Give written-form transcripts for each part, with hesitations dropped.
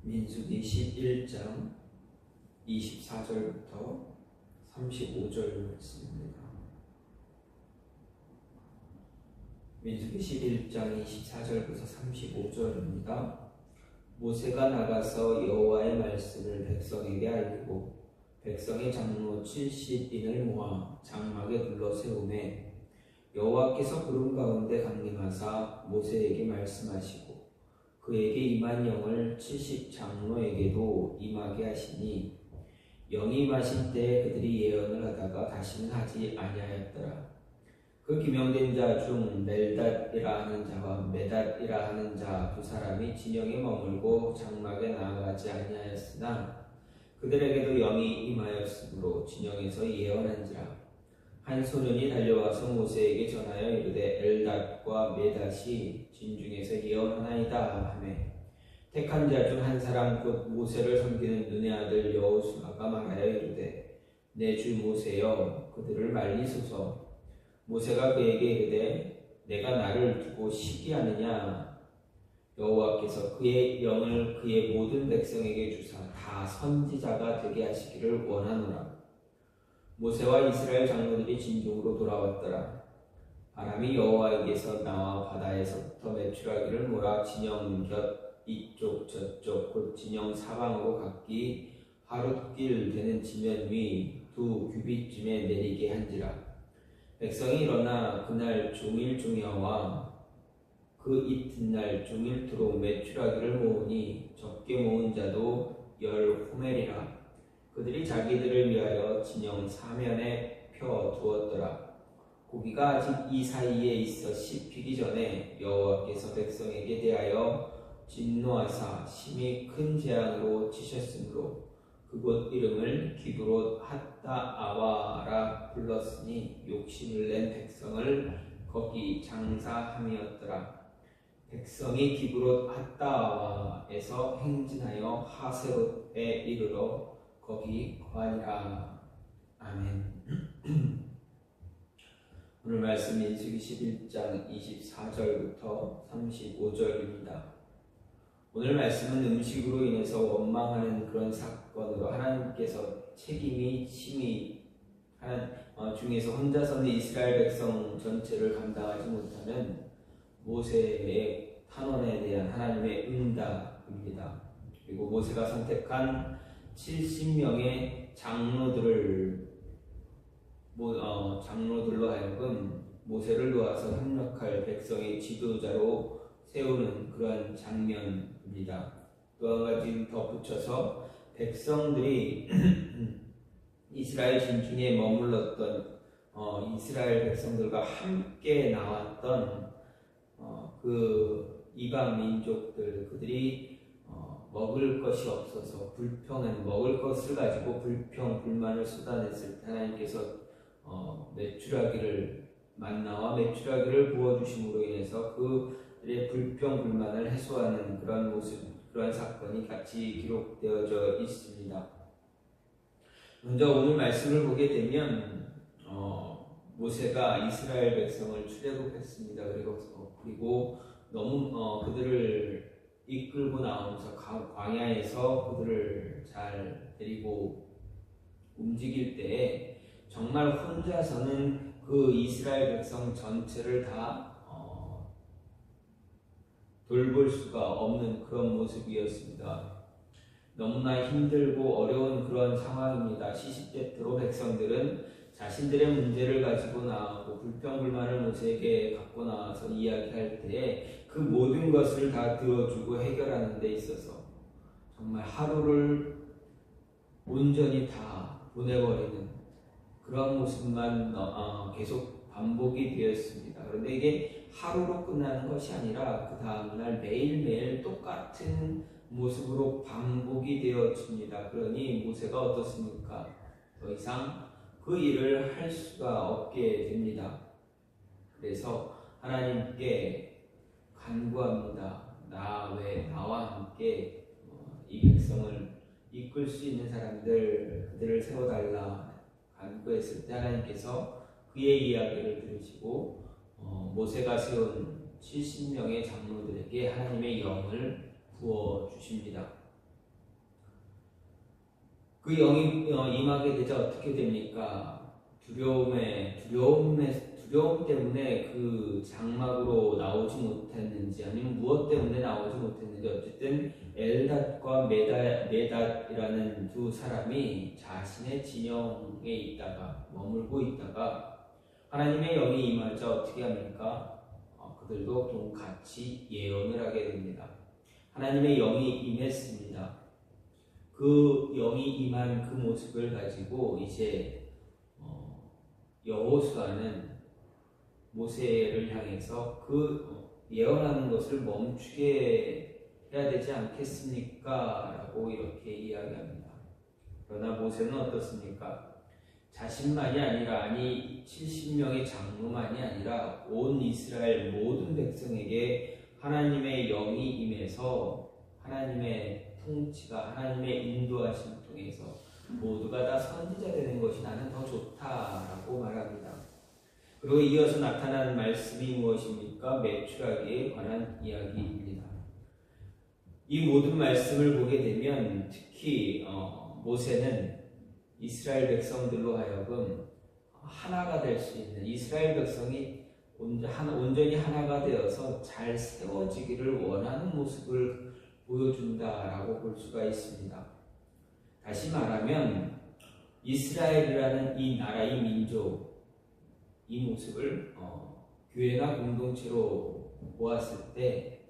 민수기 11장 24절부터 35절 말씀입니다. 민수기 11장 24절부터 35절입니다. 모세가 나가서 여호와의 말씀을 백성에게 알리고 백성의 장로 70인을 모아 장막에 둘러 세우매 여호와께서 구름 가운데 강림하사 모세에게 말씀하시고 그에게 임한 영을 70장로에게도 임하게 하시니 영이 임하신 때에 그들이 예언을 하다가 다시는 하지 아니하였더라. 그 기명된 자 중 멜닷이라 하는 자와 메닷이라 하는 자 두 사람이 진영에 머물고 장막에 나아가지 아니하였으나 그들에게도 영이 임하였으므로 진영에서 예언한지라. 한 소년이 달려와서 모세에게 전하여 이르되 엘닷과 메닷이 진중에서 예언하나이다 하매 택한 자 중 한 사람 곧 모세를 섬기는 눈의 아들 여호수아가 말하여 이르되 내 주 모세여 그들을 말리소서. 모세가 그에게 이르되 내가 나를 두고 시기하느냐. 여호와께서 그의 영을 그의 모든 백성에게 주사 다 선지자가 되게 하시기를 원하노라. 모세와 이스라엘 장로들이 진중으로 돌아왔더라. 바람이 여호와에게서 나와 바다에서부터 메추라기를 몰아 진영 곁 이쪽 저쪽 곧 진영 사방으로 각기 하룻길 되는 지면 위 2규빗쯤에 내리게 한지라. 백성이 일어나 그날 종일 중야와 그 이튿날 종일토록 메추라기를 모으니 적게 모은 자도 10호멜이라. 그들이 자기들을 위하여 진영 사면에 펴 두었더라. 고기가 아직 이 사이에 있어 씹히기 전에 여호와께서 백성에게 대하여 진노하사 심히 큰 재앙으로 치셨으므로 그곳 이름을 기브롯 핫다아와라 불렀으니 욕심을 낸 백성을 거기 장사함이었더라. 백성이 기브롯 핫다아와에서 행진하여 하세롯에 이르러 거기 거하니라. 아멘. 오늘 말씀 민수기 11장 24절부터 35절입니다. 오늘 말씀은 음식으로 인해서 원망하는 그런 사건으로 하나님께서 책임이 심히 중에서 혼자서는 이스라엘 백성 전체를 감당하지 못하는 모세의 탄원에 대한 하나님의 응답입니다. 그리고 모세가 선택한 70명의 장로들로 하여금 모세를 도와서 협력할 백성의 지도자로 세우는 그러한 장면입니다. 또 한 가지 덧붙여서 백성들이 이스라엘 진중에 머물렀던 이스라엘 백성들과 함께 나왔던 그 이방 민족들, 그들이 먹을 것이 없어서 먹을 것을 가지고 불평불만을 쏟아냈을 때 하나님께서 메추라기를 만나와 메추라기를 부어주심으로 인해서 그들의 불평불만을 해소하는 그런 모습, 그런 사건이 같이 기록되어져 있습니다. 먼저 오늘 말씀을 보게 되면 모세가 이스라엘 백성을 출애굽했습니다. 그리고 너무 그들을 이끌고 나오면서 광야에서 그들을 잘 데리고 움직일 때에 정말 혼자서는 그 이스라엘 백성 전체를 다 돌볼 수가 없는 그런 모습이었습니다. 너무나 힘들고 어려운 그런 상황입니다. 시시때때로 백성들은 자신들의 문제를 가지고 나오고 불평불만을 모세에게 갖고 나와서 이야기할 때에 그 모든 것을 다 들어주고 해결하는 데 있어서 정말 하루를 온전히 다 보내버리는 그런 모습만 계속 반복이 되었습니다. 그런데 이게 하루로 끝나는 것이 아니라 그 다음날 매일매일 똑같은 모습으로 반복이 되어집니다. 그러니 모세가 어떻습니까? 더 이상 그 일을 할 수가 없게 됩니다. 그래서 하나님께 간구합니다. 나와 함께 이 백성을 이끌 수 있는 사람들, 그들을 세워달라 간구했을 때 하나님께서 그의 이야기를 들으시고 모세가 세운 70명의 장로들에게 하나님의 영을 부어주십니다. 그 영이 임하게 되자 어떻게 됩니까? 두려움 때문에 그 장막으로 나오지 못했는지 아니면 무엇 때문에 나오지 못했는지 어쨌든 엘닷과 메닷이라는 두 사람이 자신의 진영에 있다가 머물고 있다가 하나님의 영이 임하자 어떻게 합니까? 그들도 같이 예언을 하게 됩니다. 하나님의 영이 임했습니다. 그 영이 임한 그 모습을 가지고 이제 여호수아는 모세를 향해서 그 예언하는 것을 멈추게 해야 되지 않겠습니까? 라고 이렇게 이야기합니다. 그러나 모세는 어떻습니까? 자신만이 아니라 70명의 장로만이 아니라 온 이스라엘 모든 백성에게 하나님의 영이 임해서 하나님의 통치가 하나님의 인도하심을 통해서 모두가 다 선지자 되는 것이 나는 더 좋다라고 말합니다. 그리고 이어서 나타난 말씀이 무엇입니까? 매출하기에 관한 이야기입니다. 이 모든 말씀을 보게 되면 특히 모세는 이스라엘 백성들로 하여금 하나가 될 수 있는 이스라엘 백성이 온전히 하나가 되어서 잘 세워지기를 원하는 모습을 보여준다라고 볼 수가 있습니다. 다시 말하면 이스라엘이라는 이 나라, 이 민족, 이 모습을 교회나 공동체로 보았을 때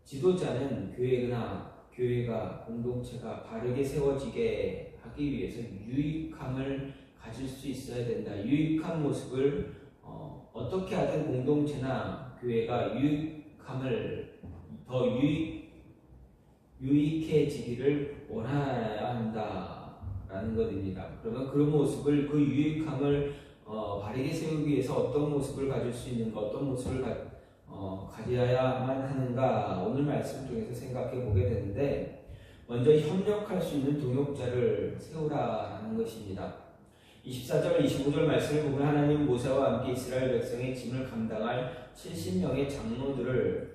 지도자는 교회가 공동체가 바르게 세워지게 하기 위해서 유익함을 가질 수 있어야 된다. 유익한 모습을 어떻게 하든 공동체나 교회가 유익함을 더 유익해지기를 원해야 한다라는 것입니다. 그러면 그 모습을, 그 유익함을 바르게 세우기 위해서 어떤 모습을 가질 수 있는가, 어떤 모습을 가져야만 하는가, 오늘 말씀 중에서 생각해 보게 되는데, 먼저 협력할 수 있는 동역자를 세우라는 것입니다. 24절, 25절 말씀을 보면 하나님 모세와 함께 이스라엘 백성의 짐을 감당할 70명의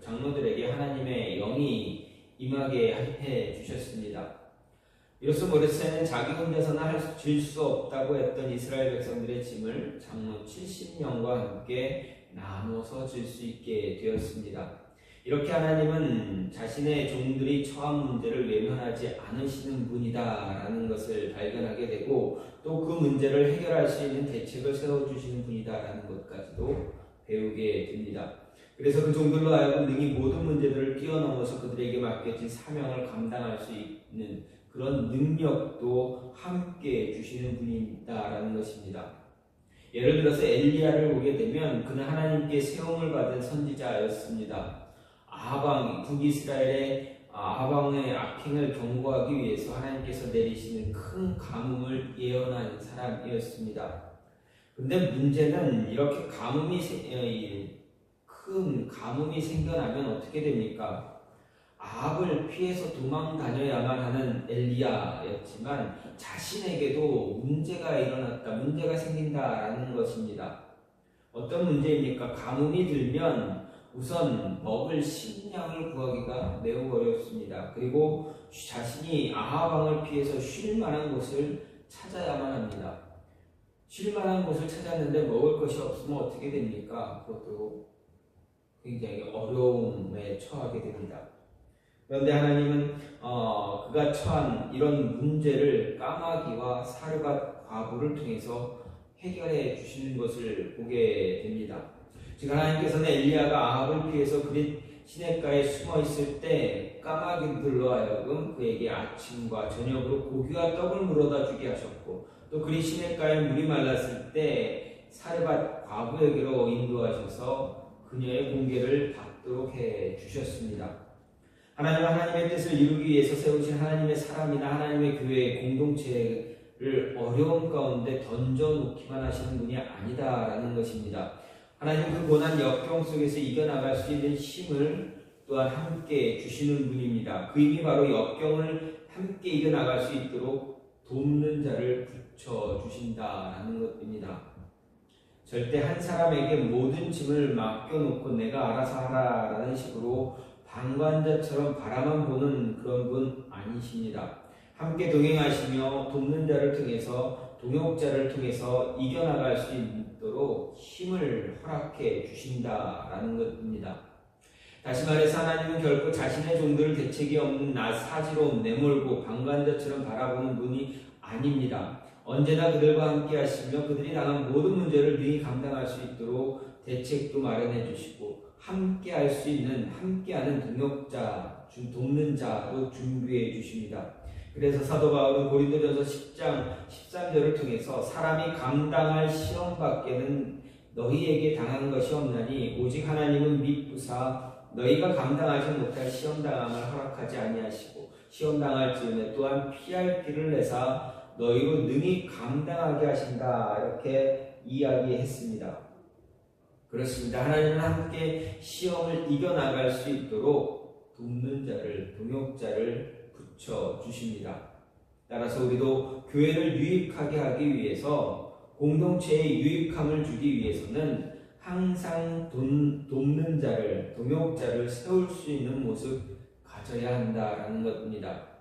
장로들에게 하나님의 영이 임하게 해 주셨습니다. 이로써 모세는 자기 혼자서는 질 수 없다고 했던 이스라엘 백성들의 짐을 장로 70명과 함께 나눠서 질 수 있게 되었습니다. 이렇게 하나님은 자신의 종들이 처한 문제를 외면하지 않으시는 분이다라는 것을 발견하게 되고 또 그 문제를 해결할 수 있는 대책을 세워주시는 분이다라는 것까지도 배우게 됩니다. 그래서 그 종들로 하여금 능히 모든 문제들을 뛰어넘어서 그들에게 맡겨진 사명을 감당할 수 있는 그런 능력도 함께 주시는 분이다라는 것입니다. 예를 들어서 엘리야를 보게 되면 그는 하나님께 세움을 받은 선지자였습니다. 북이스라엘의 아방의 악행을 경고하기 위해서 하나님께서 내리시는 큰 가뭄을 예언한 사람이었습니다. 근데 문제는 이렇게 큰 가뭄이 생겨나면 어떻게 됩니까? 아합을 피해서 도망 다녀야만 하는 엘리야였지만 자신에게도 문제가 생긴다라는 것입니다. 어떤 문제입니까? 가뭄이 들면 우선 먹을 식량을 구하기가 매우 어렵습니다. 그리고 자신이 아합 왕을 피해서 쉴 만한 곳을 찾아야만 합니다. 쉴 만한 곳을 찾았는데 먹을 것이 없으면 어떻게 됩니까? 그것도 굉장히 어려움에 처하게 됩니다. 그런데 하나님은 그가 처한 이런 문제를 까마귀와 사르밧 과부를 통해서 해결해 주시는 것을 보게 됩니다. 즉 하나님께서는 엘리야가 아합을 피해서 그릿 시냇가에 숨어 있을 때 까마귀들로 하여금 그에게 아침과 저녁으로 고기와 떡을 물어다 주게 하셨고 또 그릿 시냇가에 물이 말랐을 때 사르밧 과부에게로 인도하셔서 그녀의 공개를 받도록 해 주셨습니다. 하나님은 하나님의 뜻을 이루기 위해서 세우신 하나님의 사람이나 하나님의 교회의 공동체를 어려움 가운데 던져놓기만 하시는 분이 아니다라는 것입니다. 하나님 그 고난 역경 속에서 이겨나갈 수 있는 힘을 또한 함께 주시는 분입니다. 그 힘이 바로 역경을 함께 이겨나갈 수 있도록 돕는 자를 붙여주신다라는 것입니다. 절대 한 사람에게 모든 짐을 맡겨놓고 내가 알아서 하라라는 식으로 방관자처럼 바라만 보는 그런 분 아니십니다. 함께 동행하시며 돕는 자를 통해서 동역자를 통해서 이겨나갈 수 있도록 힘을 허락해 주신다라는 것입니다. 다시 말해서 하나님은 결코 자신의 종들을 대책이 없는 사지로 내몰고 방관자처럼 바라보는 분이 아닙니다. 언제나 그들과 함께 하시며 그들이 당한 모든 문제를 능히 감당할 수 있도록 대책도 마련해 주시고 함께 할 수 있는 함께하는 동역자, 돕는 자도 준비해 주십니다. 그래서 사도 바울은 고린도전서 10장 13절을 통해서 사람이 감당할 시험 밖에는 너희에게 당한 것이 없나니 오직 하나님은 미쁘사 너희가 감당하지 못할 시험당함을 허락하지 아니하시고 시험당할 즈음에 또한 피할 길을 내사 너희로 능히 감당하게 하신다. 이렇게 이야기했습니다. 그렇습니다. 하나님은 함께 시험을 이겨나갈 수 있도록 돕는 자를, 동역자를 붙여주십니다. 따라서 우리도 교회를 유익하게 하기 위해서 공동체에 유익함을 주기 위해서는 항상 돕는 자를, 동역자를 세울 수 있는 모습 가져야 한다라는 것입니다.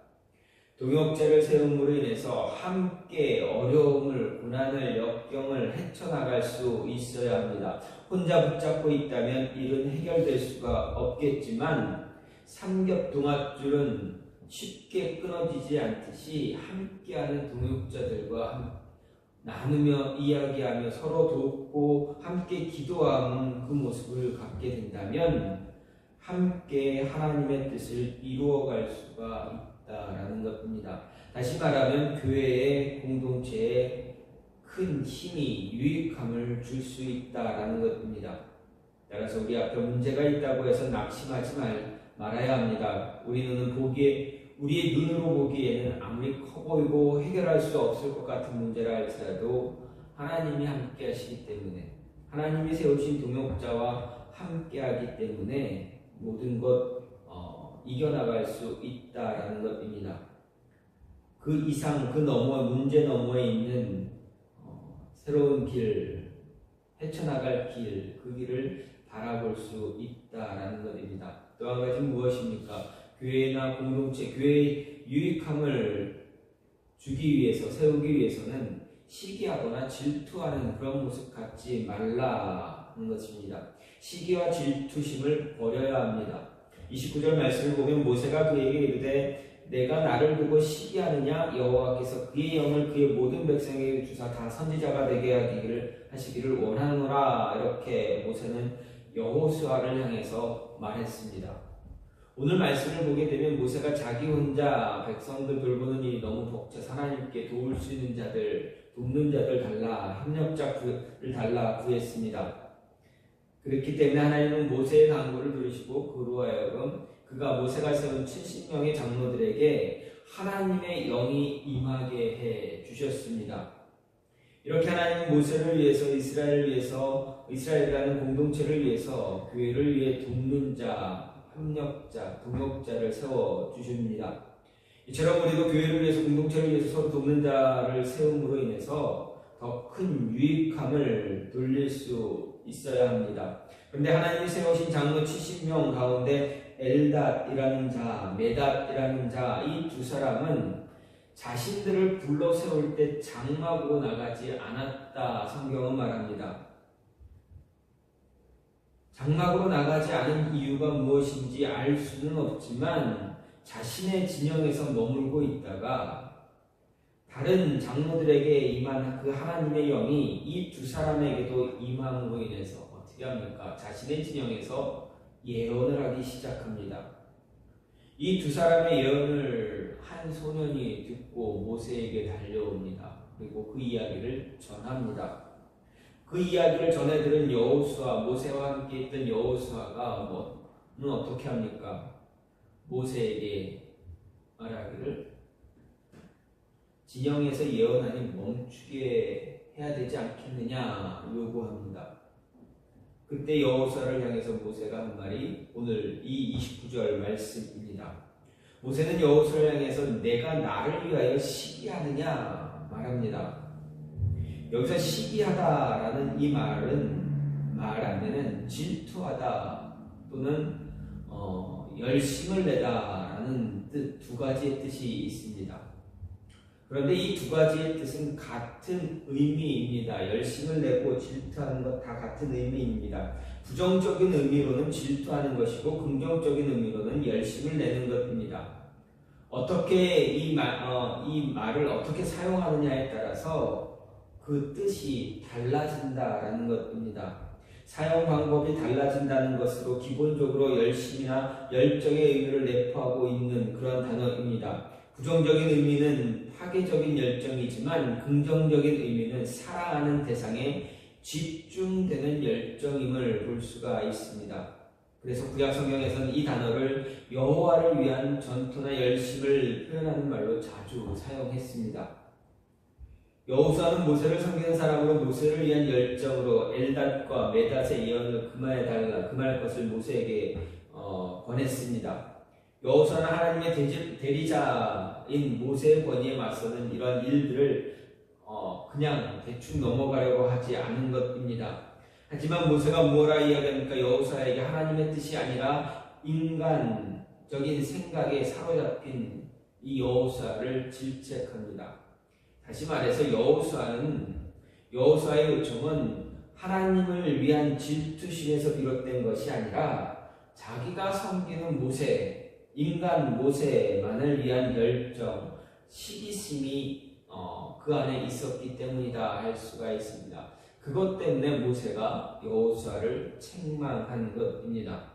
동역자를 세움으로 인해서 함께 어려움을, 고난을, 역경을 헤쳐나갈 수 있어야 합니다. 혼자 붙잡고 있다면 일은 해결될 수가 없겠지만 삼겹동아줄은 쉽게 끊어지지 않듯이 함께하는 동역자들과 나누며 이야기하며 서로 돕고 함께 기도하는 그 모습을 갖게 된다면 함께 하나님의 뜻을 이루어갈 수가 있다라는 것입니다. 다시 말하면 교회의 공동체에 큰 힘이 유익함을 줄 수 있다라는 것입니다. 따라서 우리 앞에 문제가 있다고 해서 낙심하지 말아야 합니다. 우리의 눈으로 보기에는 아무리 커 보이고 해결할 수 없을 것 같은 문제라 할지라도 하나님이 함께 하시기 때문에 하나님이 세우신 동역자와 함께 하기 때문에 모든 것 이겨나갈 수 있다라는 것입니다. 그 이상, 그 너머, 문제 너머에 있는 새로운 길, 헤쳐나갈 길, 그 길을 바라볼 수 있다라는 것입니다. 또 한 가지 무엇입니까? 교회나 공동체, 교회의 유익함을 주기 위해서, 세우기 위해서는 시기하거나 질투하는 그런 모습 갖지 말라는 것입니다. 시기와 질투심을 버려야 합니다. 29절 말씀을 보면 모세가 그에게 이르되 내가 나를 두고 시기하느냐 여호와께서 그의 영을 그의 모든 백성에게 주사 다 선지자가 되게 하시기를 원하노라. 이렇게 모세는 여호수아를 향해서 말했습니다. 오늘 말씀을 보게 되면 모세가 자기 혼자 백성들 돌보는 일이 너무 벅차서 하나님께 도울 수 있는 자들, 돕는 자들 달라, 협력자를 달라 구했습니다. 그렇기 때문에 하나님은 모세의 간구를 들으시고 그로 하여금 그가 모세가 세운 70명의 장로들에게 하나님의 영이 임하게 해 주셨습니다. 이렇게 하나님은 모세를 위해서, 이스라엘을 위해서, 이스라엘이라는 공동체를 위해서 교회를 위해 돕는 자, 협력자, 동역자를 세워 주십니다. 이처럼 우리도 교회를 위해서, 공동체를 위해서 서로 돕는 자를 세움으로 인해서 더 큰 유익함을 돌릴 수 있어야 합니다. 그런데 하나님이 세우신 장로 70명 가운데 엘닷이라는 자, 메닷이라는 자, 이 두 사람은 자신들을 불러 세울 때 장막으로 나가지 않았다 성경은 말합니다. 장막으로 나가지 않은 이유가 무엇인지 알 수는 없지만 자신의 진영에서 머물고 있다가 다른 장로들에게 임한 그 하나님의 영이 이 두 사람에게도 임함으로 인해서 어떻게 합니까? 자신의 진영에서 예언을 하기 시작합니다. 이 두 사람의 예언을 한 소년이 듣고 모세에게 달려옵니다. 그리고 그 이야기를 전합니다. 그 이야기를 전해 들은 여호수아, 모세와 함께 있던 여호수아가 어떻게 합니까? 모세에게 말하기를 진영에서 예언하니 멈추게 해야 되지 않겠느냐 요구합니다. 그때 여호수아를 향해서 모세가 한 말이 오늘 이 29절 말씀입니다. 모세는 여호수아를 향해서 내가 나를 위하여 시기하느냐 말합니다. 여기서 시기하다라는 이 말은 말 안에는 질투하다 또는 열심을 내다라는 두 가지의 뜻이 있습니다. 그런데 이 두 가지의 뜻은 같은 의미입니다. 열심을 내고 질투하는 것 다 같은 의미입니다. 부정적인 의미로는 질투하는 것이고 긍정적인 의미로는 열심을 내는 것입니다. 어떻게 이 말을 어떻게 사용하느냐에 따라서 그 뜻이 달라진다라는 것입니다. 사용 방법이 달라진다는 것으로 기본적으로 열심이나 열정의 의미를 내포하고 있는 그런 단어입니다. 부정적인 의미는 파괴적인 열정이지만 긍정적인 의미는 사랑하는 대상에 집중되는 열정임을 볼 수가 있습니다. 그래서 구약 성경에서는 이 단어를 여호와를 위한 전투나 열심을 표현하는 말로 자주 사용했습니다. 여호수아는 모세를 섬기는 사람으로 모세를 위한 열정으로 엘닷과 메닷의 예언을 금할 것을 모세에게 권했습니다. 여호수아는 하나님의 대리자인 모세의 권위에 맞서는 이러한 일들을 그냥 대충 넘어가려고 하지 않은 것입니다. 하지만 모세가 뭐라 이야기합니까? 여호수아에게 하나님의 뜻이 아니라 인간적인 생각에 사로잡힌 이 여호수아를 질책합니다. 다시 말해서 여호수아의 요청은 하나님을 위한 질투심에서 비롯된 것이 아니라 자기가 섬기는 모세, 인간 모세만을 위한 열정, 시기심이 그 안에 있었기 때문이다 할 수가 있습니다. 그것 때문에 모세가 여호수아를 책망한 것입니다.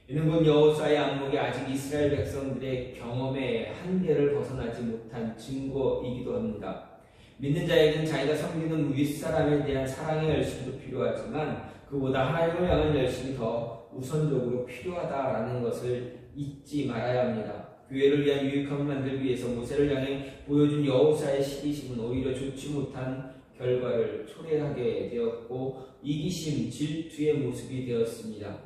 이는 곧 여호수아의 안목이 아직 이스라엘 백성들의 경험의 한계를 벗어나지 못한 증거이기도 합니다. 믿는 자에게는 자기가 섬기는 윗사람에 대한 사랑의 열심도 필요하지만 그보다 하나님을 향한 열심이 더 우선적으로 필요하다라는 것을 잊지 말아야 합니다. 교회를 위한 유익함을 만들기 위해서 모세를 향해 보여준 여호수아의 시기심은 오히려 좋지 못한 결과를 초래하게 되었고 이기심, 질투의 모습이 되었습니다.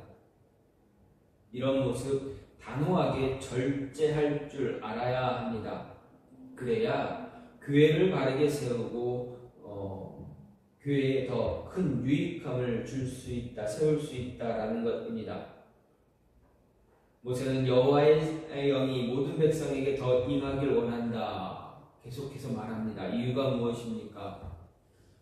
이런 모습 단호하게 절제할 줄 알아야 합니다. 그래야 교회를 바르게 세우고 교회에 더 큰 유익함을 세울 수 있다라는 것입니다. 모세는 여호와의 영이 모든 백성에게 더 임하길 원한다. 계속해서 말합니다. 이유가 무엇입니까?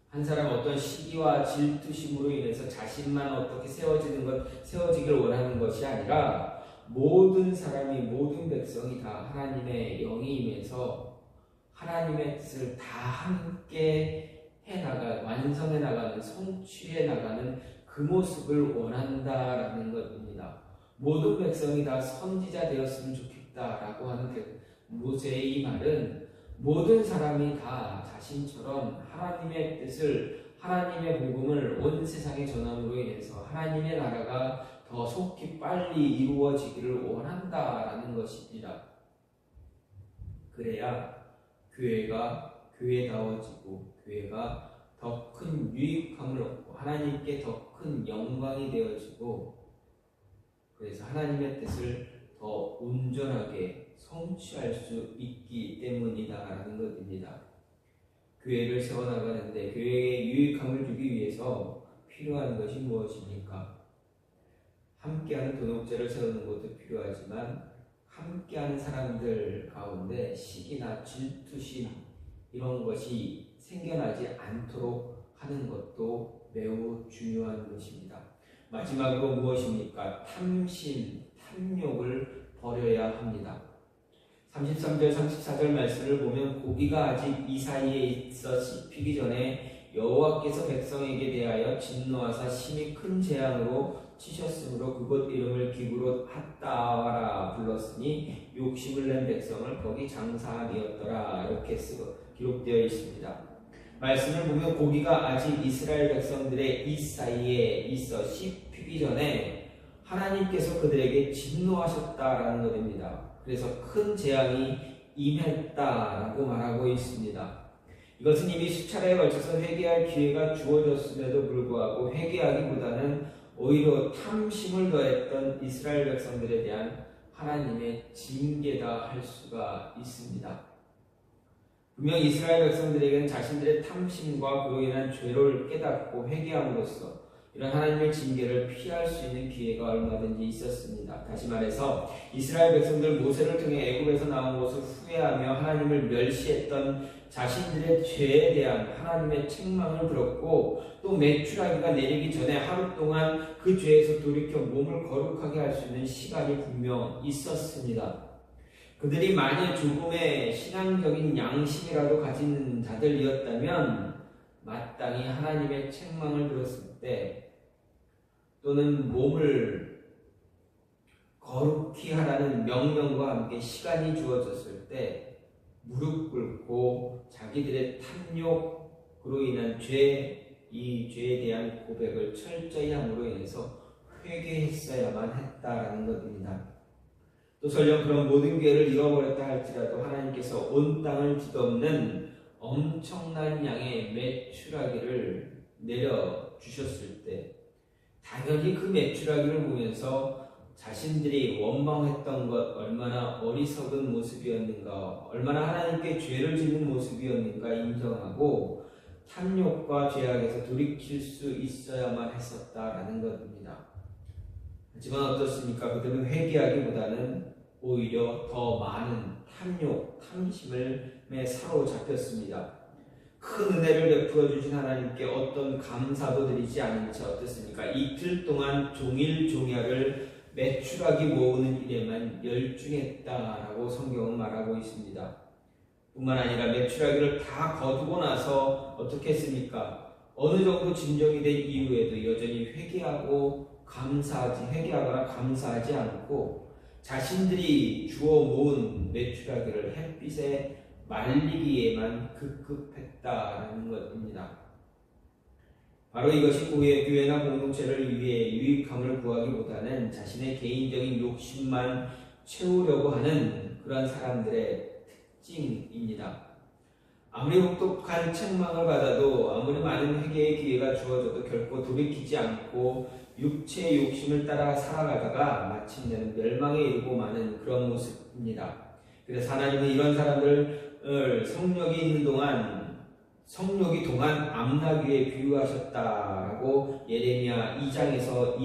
한 사람 어떤 시기와 질투심으로 인해서 자신만 어떻게 세워지길 원하는 것이 아니라 모든 사람이 모든 백성이 다 하나님의 영이 임해서 하나님의 뜻을 다 함께 완성해 나가는, 성취해 나가는 그 모습을 원한다라는 것입니다. 모든 백성이 다 선지자 되었으면 좋겠다라고 하는 모세의 이 말은 모든 사람이 다 자신처럼 하나님의 뜻을, 하나님의 복음을 온 세상에 전함으로 인해서 하나님의 나라가 더 속히 빨리 이루어지기를 원한다라는 것입니다. 그래야 교회가 교회다워지고 교회가 더 큰 유익함을 얻고 하나님께 더 큰 영광이 되어지고 그래서 하나님의 뜻을 더 온전하게 성취할 수 있기 때문이다라는 것입니다. 교회를 세워나가는데 교회에 유익함을 주기 위해서 필요한 것이 무엇입니까? 함께하는 동역자를 세우는 것도 필요하지만 함께하는 사람들 가운데 시기나 질투심 이런 것이 생겨나지 않도록 하는 것도 매우 중요한 것입니다. 마지막으로 무엇입니까? 탐심, 탐욕을 버려야 합니다. 33절, 34절 말씀을 보면 고기가 아직 이 사이에 있어 씹히기 전에 여호와께서 백성에게 대하여 진노하사 심히 큰 재앙으로 치셨으므로 그곳 이름을 기브롯 핫다와라 불렀으니 욕심을 낸 백성을 거기 장사하니었더라 이렇게 기록되어 있습니다. 말씀을 보면 고기가 아직 이스라엘 백성들의 이 사이에 있어 씹히기 전에 하나님께서 그들에게 진노하셨다라는 것입니다. 그래서 큰 재앙이 임했다라고 말하고 있습니다. 이것은 이미 수차례에 걸쳐서 회개할 기회가 주어졌음에도 불구하고 회개하기보다는 오히려 탐심을 더했던 이스라엘 백성들에 대한 하나님의 징계다 할 수가 있습니다. 분명 이스라엘 백성들에게는 자신들의 탐심과 그로 인한 죄를 깨닫고 회개함으로써 이런 하나님의 징계를 피할 수 있는 기회가 얼마든지 있었습니다. 다시 말해서 이스라엘 백성들 모세를 통해 애굽에서 나온 것을 후회하며 하나님을 멸시했던 자신들의 죄에 대한 하나님의 책망을 들었고, 또 메추라기가 내리기 전에 하루 동안 그 죄에서 돌이켜 몸을 거룩하게 할 수 있는 시간이 분명 있었습니다. 그들이 만일 조금의 신앙적인 양심이라도 가진 자들이었다면 마땅히 하나님의 책망을 들었을 때, 또는 몸을 거룩히 하라는 명령과 함께 시간이 주어졌을 때 무릎 꿇고 자기들의 탐욕으로 인한 이 죄에 대한 고백을 철저히 함으로 인해서 회개했어야만 했다라는 것입니다. 또 설령 그런 모든 기회를 잃어버렸다 할지라도 하나님께서 온 땅을 뒤덮는 엄청난 양의 메추라기를 내려주셨을 때, 당연히 그 메추라기를 보면서 자신들이 원망했던 것, 얼마나 어리석은 모습이었는가, 얼마나 하나님께 죄를 짓는 모습이었는가 인정하고 탐욕과 죄악에서 돌이킬 수 있어야만 했었다라는 것입니다. 하지만 어떻습니까? 그들은 회개하기보다는 오히려 더 많은 탐욕, 탐심에 사로잡혔습니다. 큰 은혜를 베풀어 주신 하나님께 어떤 감사도 드리지 않은 채 어떻습니까? 이틀 동안 종일종야를 메추라기 모으는 일에만 열중했다라고 성경은 말하고 있습니다. 뿐만 아니라 메추라기를 다 거두고 나서 어떻게 했습니까? 어느 정도 진정이 된 이후에도 여전히 회개하거나 감사하지 않고 자신들이 주워 모은 메추라기를 햇빛에 말리기에만 급급했다라는 것입니다. 바로 이것이 교회나 공동체를 위해 유익함을 구하기보다는 자신의 개인적인 욕심만 채우려고 하는 그런 사람들의 특징입니다. 아무리 혹독한 책망을 받아도, 아무리 많은 회개의 기회가 주어져도 결코 돌이키지 않고 육체의 욕심을 따라 살아가다가 마침내는 멸망에 이르고 마는 그런 모습입니다. 그래서 하나님은 이런 사람들을 성령이 동안 암나귀에 비유하셨다라고 예레미야 2장에서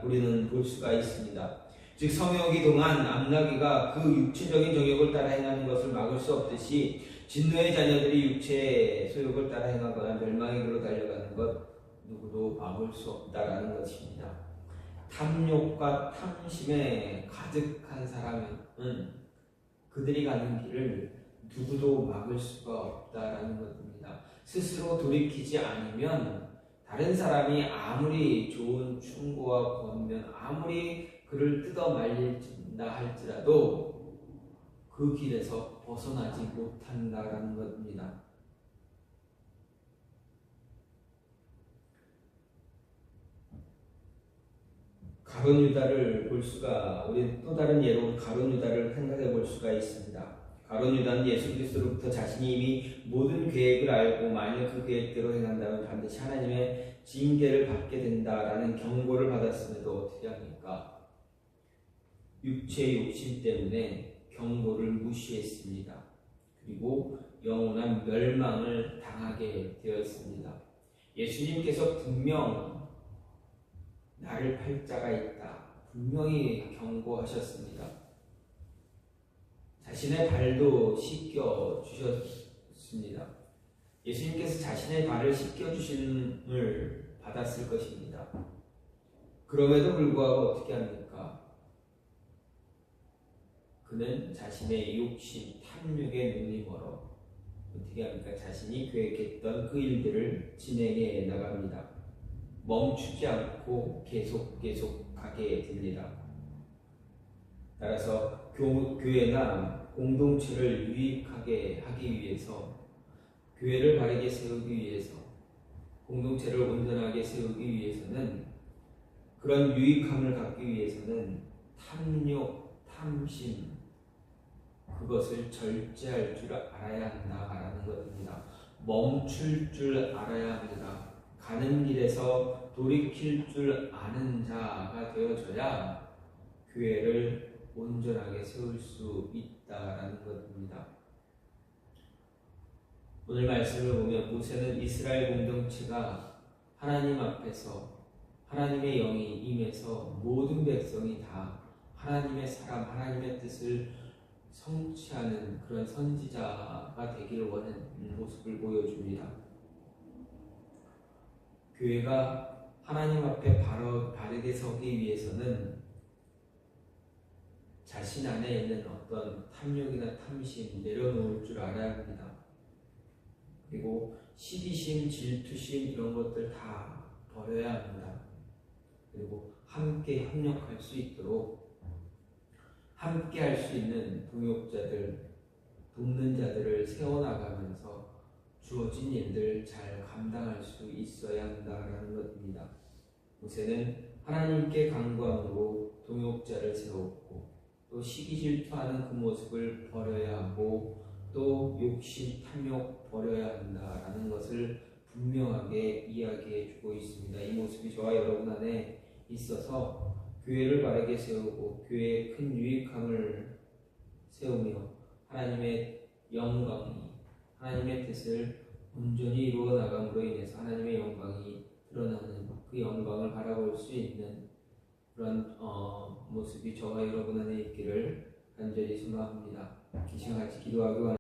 우리는 볼 수가 있습니다. 즉 성령이 동안 암나귀가 그 육체적인 정욕을 따라 행하는 것을 막을 수 없듯이 진노의 자녀들이 육체의 소욕을 따라 행하거나 멸망의 길로 달려가는 것 누구도 막을 수 없다라는 것입니다. 탐욕과 탐심에 가득한 사람은 그들이 가는 길을 누구도 막을 수가 없다라는 것입니다. 스스로 돌이키지 않으면 다른 사람이 아무리 좋은 충고와 권면, 아무리 그를 뜯어 말린다 할지라도 그 길에서 벗어나지 못한다라는 것입니다. 가룟 유다를 우리 또 다른 예로 가룟 유다를 생각해 볼 수가 있습니다. 가룟 유다는 예수 그리스도로부터 자신이 이미 모든 계획을 알고 만일 그 계획대로 행한다면 반드시 하나님의 징계를 받게 된다라는 경고를 받았음에도 어떻게 합니까? 육체의 욕심 때문에 경고를 무시했습니다. 그리고 영원한 멸망을 당하게 되었습니다. 예수님께서 분명 나를 팔 자가 있다, 분명히 경고하셨습니다. 자신의 발도 씻겨 주셨습니다. 예수님께서 자신의 발을 씻겨 주심을 받았을 것입니다. 그럼에도 불구하고 어떻게 합니까? 그는 자신의 욕심, 탐욕에 눈이 멀어 어떻게 합니까? 자신이 계획했던 그 일들을 진행해 나갑니다. 멈추지 않고 계속 가게 됩니다. 따라서 교회나 공동체를 유익하게 하기 위해서, 교회를 바르게 세우기 위해서, 공동체를 온전하게 세우기 위해서는, 그런 유익함을 갖기 위해서는 탐욕, 탐심, 그것을 절제할 줄 알아야 한다라는 것입니다. 멈출 줄 알아야 합니다. 가는 길에서 돌이킬 줄 아는 자가 되어져야 교회를 온전하게 세울 수 있다라는 것입니다. 오늘 말씀을 보면 모세는 이스라엘 공동체가 하나님 앞에서 하나님의 영이 임해서 모든 백성이 다 하나님의 사람, 하나님의 뜻을 성취하는 그런 선지자가 되기를 원하는 모습을 보여줍니다. 교회가 하나님 앞에 바르게 서기 위해서는 자신 안에 있는 어떤 탐욕이나 탐심 내려놓을 줄 알아야 합니다. 그리고 시기심, 질투심 이런 것들 다 버려야 합니다. 그리고 함께 협력할 수 있도록 함께 할 수 있는 동역자들, 돕는 자들을 세워나가면서 주어진 일들 잘 감당할 수 있어야 한다라는 것입니다. 모세는 하나님께 간구함으로 동역자를 세웠고 또 시기 질투하는 그 모습을 버려야 하고 또 욕심, 탐욕 버려야 한다라는 것을 분명하게 이야기해 주고 있습니다. 이 모습이 저와 여러분 안에 있어서 교회를 바르게 세우고 교회의 큰 유익함을 세우며 하나님의 영광이 하나님의 뜻을 온전히 이루어 나감으로 인해서 하나님의 영광이 드러나는 그 영광을 바라볼 수 있는 그런 모습이 저와 여러분 안에 있기를 간절히 소망합니다. 이 시간 같이 기도하기 바랍니다.